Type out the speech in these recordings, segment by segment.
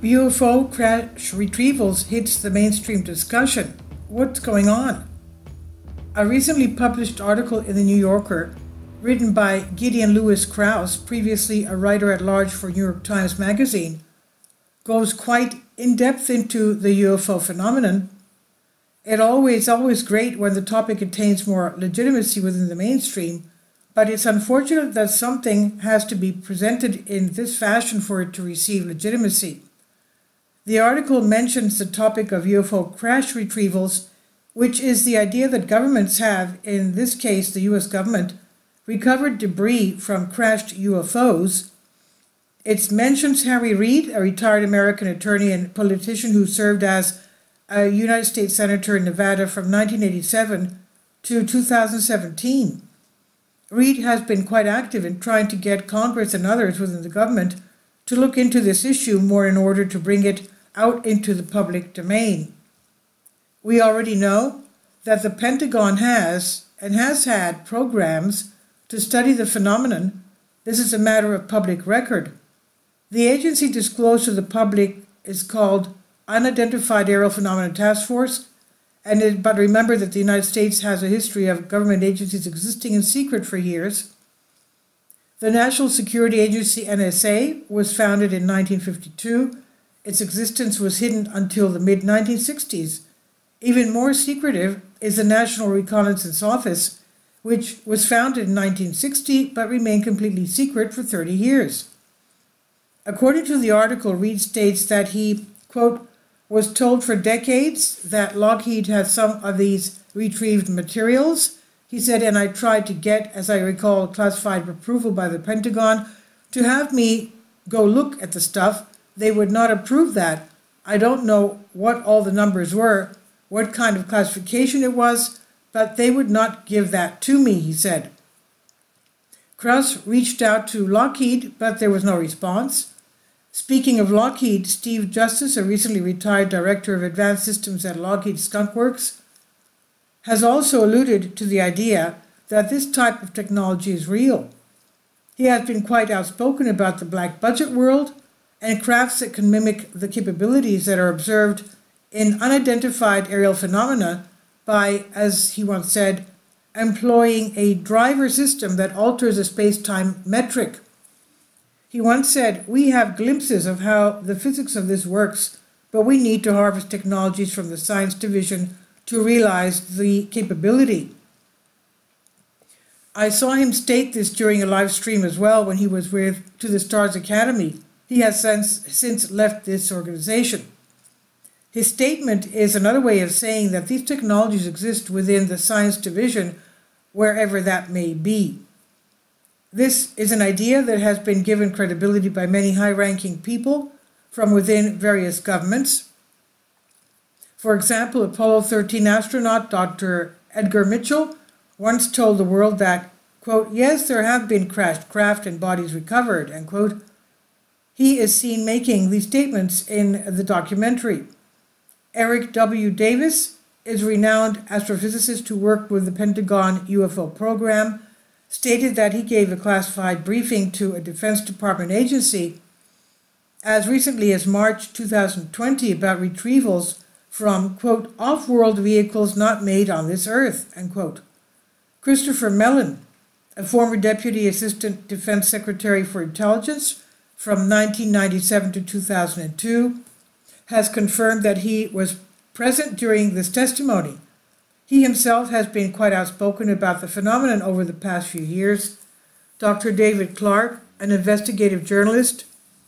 UFO Crash Retrievals hits the mainstream discussion. What's going on? A recently published article in The New Yorker, written by Gideon Lewis Krause, previously a writer-at-large for New York Times Magazine, goes quite in-depth into the UFO phenomenon. It's always great when the topic attains more legitimacy within the mainstream, but it's unfortunate that something has to be presented in this fashion for it to receive legitimacy. The article mentions the topic of UFO crash retrievals, which is the idea that governments have, in this case the US government, recovered debris from crashed UFOs. It mentions Harry Reid, a retired American attorney and politician who served as a United States Senator in Nevada from 1987 to 2017. Reid has been quite active in trying to get Congress and others within the government to look into this issue more in order to bring it out into the public domain. We already know that the Pentagon has had programs to study the phenomenon. This is a matter of public record. The agency disclosed to the public is called Unidentified Aerial Phenomena Task Force, but remember that the United States has a history of government agencies existing in secret for years. The National Security Agency, NSA, was founded in 1952. Its existence was hidden until the mid-1960s. Even more secretive is the National Reconnaissance Office, which was founded in 1960 but remained completely secret for 30 years. According to the article, Reid states that he, quote, was told for decades that Lockheed had some of these retrieved materials. He said, and I tried to get, as I recall, classified approval by the Pentagon to have me go look at the stuff. They would not approve that. I don't know what all the numbers were, what kind of classification it was, but they would not give that to me, he said. Krause reached out to Lockheed, but there was no response. Speaking of Lockheed, Steve Justice, a recently retired director of advanced systems at Lockheed Skunk Works, has also alluded to the idea that this type of technology is real. He has been quite outspoken about the black budget world and crafts that can mimic the capabilities that are observed in unidentified aerial phenomena by, as he once said, employing a driver system that alters a space-time metric. He once said, we have glimpses of how the physics of this works, but we need to harvest technologies from the science division to realize the capability. I saw him state this during a live stream as well when he was with To the Stars Academy. He has since left this organization. His statement is another way of saying that these technologies exist within the science division, wherever that may be. This is an idea that has been given credibility by many high-ranking people from within various governments. For example, Apollo 13 astronaut Dr. Edgar Mitchell once told the world that, quote, yes, there have been crashed craft and bodies recovered, end quote. He is seen making these statements in the documentary. Eric W. Davis is a renowned astrophysicist who worked with the Pentagon UFO program, stated that he gave a classified briefing to a Defense Department agency as recently as March 2020 about retrievals from, quote, off-world vehicles not made on this earth, end quote. Christopher Mellon, a former Deputy Assistant Defense Secretary for Intelligence from 1997 to 2002, has confirmed that he was present during this testimony. He himself has been quite outspoken about the phenomenon over the past few years. Dr. David Clark, an investigative journalist,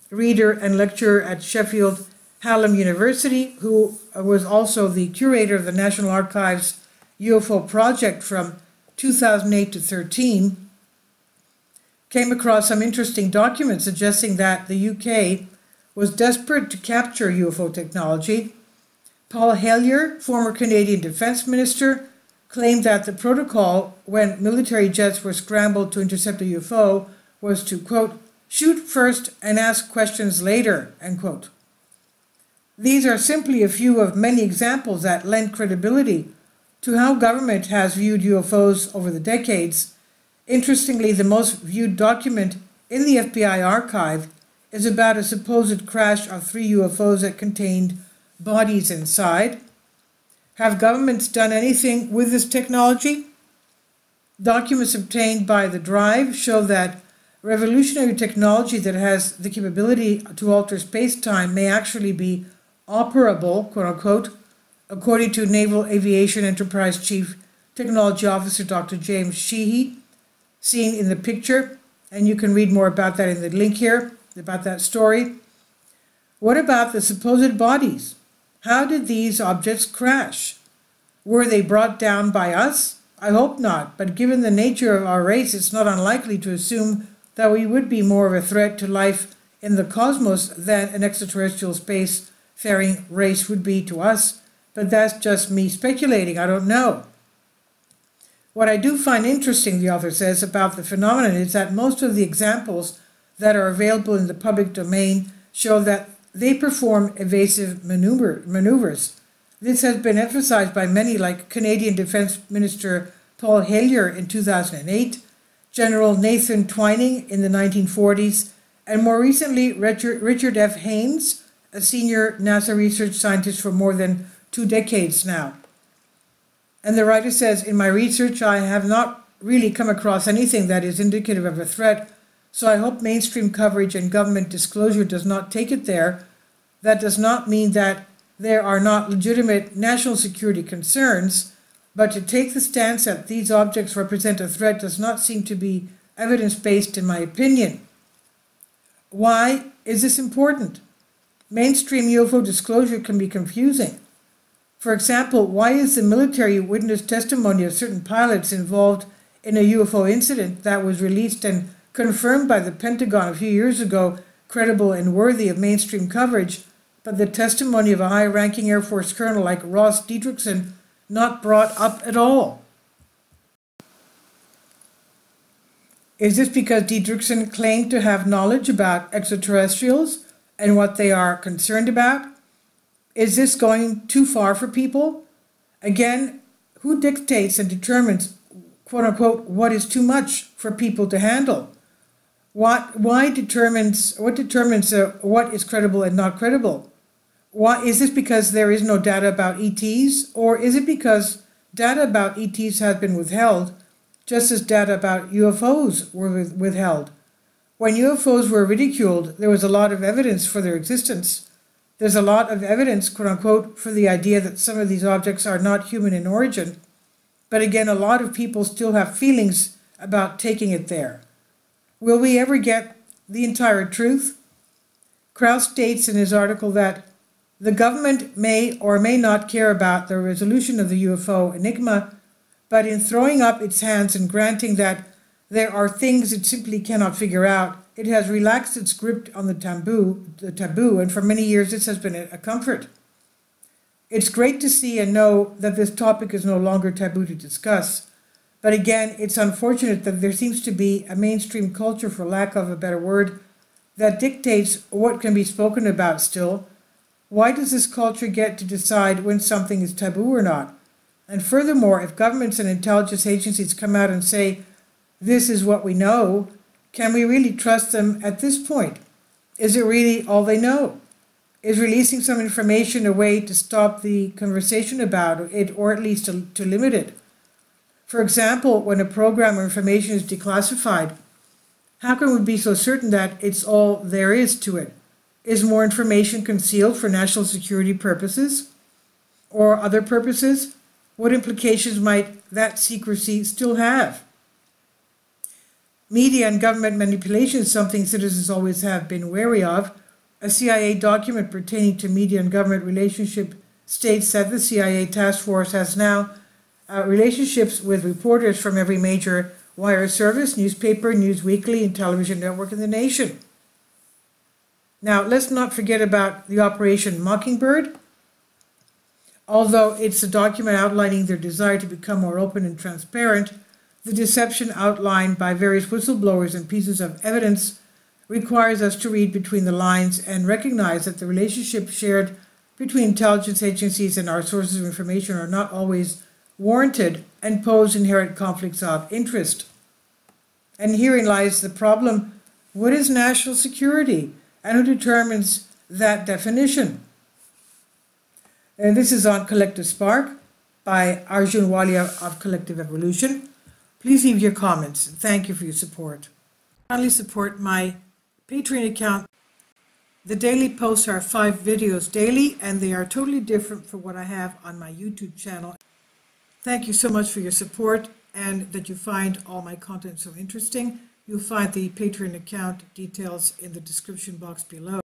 reader, and lecturer at Sheffield Hallam University, who was also the curator of the National Archives UFO project from 2008 to 13, came across some interesting documents suggesting that the UK was desperate to capture UFO technology. Paul Hellyer, former Canadian Defense Minister, claimed that the protocol when military jets were scrambled to intercept a UFO was to, quote, shoot first and ask questions later, end quote. These are simply a few of many examples that lend credibility to how government has viewed UFOs over the decades. Interestingly, the most viewed document in the FBI archive is about a supposed crash of 3 UFOs that contained bodies inside. Have governments done anything with this technology? Documents obtained by the Drive show that revolutionary technology that has the capability to alter space-time may actually be operable, quote-unquote, according to Naval Aviation Enterprise Chief Technology Officer Dr. James Sheehy, seen in the picture, and you can read more about that in the link here, about that story. What about the supposed bodies? How did these objects crash? Were they brought down by us? I hope not, but given the nature of our race, it's not unlikely to assume that we would be more of a threat to life in the cosmos than an extraterrestrial space-faring race would be to us, but that's just me speculating. I don't know. What I do find interesting, the author says, about the phenomenon is that most of the examples that are available in the public domain show that they perform evasive maneuvers. This has been emphasized by many, like Canadian Defense Minister Paul Hellyer in 2008, General Nathan Twining in the 1940s, and more recently Richard F. Haynes, a senior NASA research scientist for more than 2 decades now. And the writer says, in my research, I have not really come across anything that is indicative of a threat, so I hope mainstream coverage and government disclosure does not take it there. That does not mean that there are not legitimate national security concerns, but to take the stance that these objects represent a threat does not seem to be evidence-based in my opinion. Why is this important? Mainstream UFO disclosure can be confusing. For example, why is the military witness testimony of certain pilots involved in a UFO incident that was released and confirmed by the Pentagon a few years ago credible and worthy of mainstream coverage, but the testimony of a high-ranking Air Force colonel like Ross Dietrichson not brought up at all? Is this because Dietrichson claimed to have knowledge about extraterrestrials and what they are concerned about? Is this going too far for people? Again, who dictates and determines, quote-unquote, what is too much for people to handle? What determines what is credible and not credible? Why is this because there is no data about ETs, or is it because data about ETs has been withheld, just as data about UFOs were withheld? When UFOs were ridiculed, there was a lot of evidence for their existence. There's a lot of evidence, quote-unquote, for the idea that some of these objects are not human in origin. But again, a lot of people still have feelings about taking it there. Will we ever get the entire truth? Krauss states in his article that the government may or may not care about the resolution of the UFO enigma, but in throwing up its hands and granting that there are things it simply cannot figure out, it has relaxed its grip on the taboo, and for many years this has been a comfort. It's great to see and know that this topic is no longer taboo to discuss, but again, it's unfortunate that there seems to be a mainstream culture, for lack of a better word, that dictates what can be spoken about still. Why does this culture get to decide when something is taboo or not? And furthermore, if governments and intelligence agencies come out and say, this is what we know, can we really trust them at this point? Is it really all they know? Is releasing some information a way to stop the conversation about it, or at least to limit it? For example, when a program or information is declassified, how can we be so certain that it's all there is to it? Is more information concealed for national security purposes or other purposes? What implications might that secrecy still have? Media and government manipulation is something citizens always have been wary of. A CIA document pertaining to media and government relationship states that the CIA task force has now relationships with reporters from every major wire service, newspaper, news weekly, and television network in the nation. Now, let's not forget about the Operation Mockingbird. Although it's a document outlining their desire to become more open and transparent, the deception outlined by various whistleblowers and pieces of evidence requires us to read between the lines and recognize that the relationships shared between intelligence agencies and our sources of information are not always warranted and pose inherent conflicts of interest. And herein lies the problem. What is national security? and who determines that definition? And this is on Collective Spark by Arjun Walia of Collective Evolution. Please leave your comments. Thank you for your support. Kindly support my Patreon account. The daily posts are 5 videos daily, and they are totally different from what I have on my YouTube channel. Thank you so much for your support and that you find all my content so interesting. You'll find the Patreon account details in the description box below.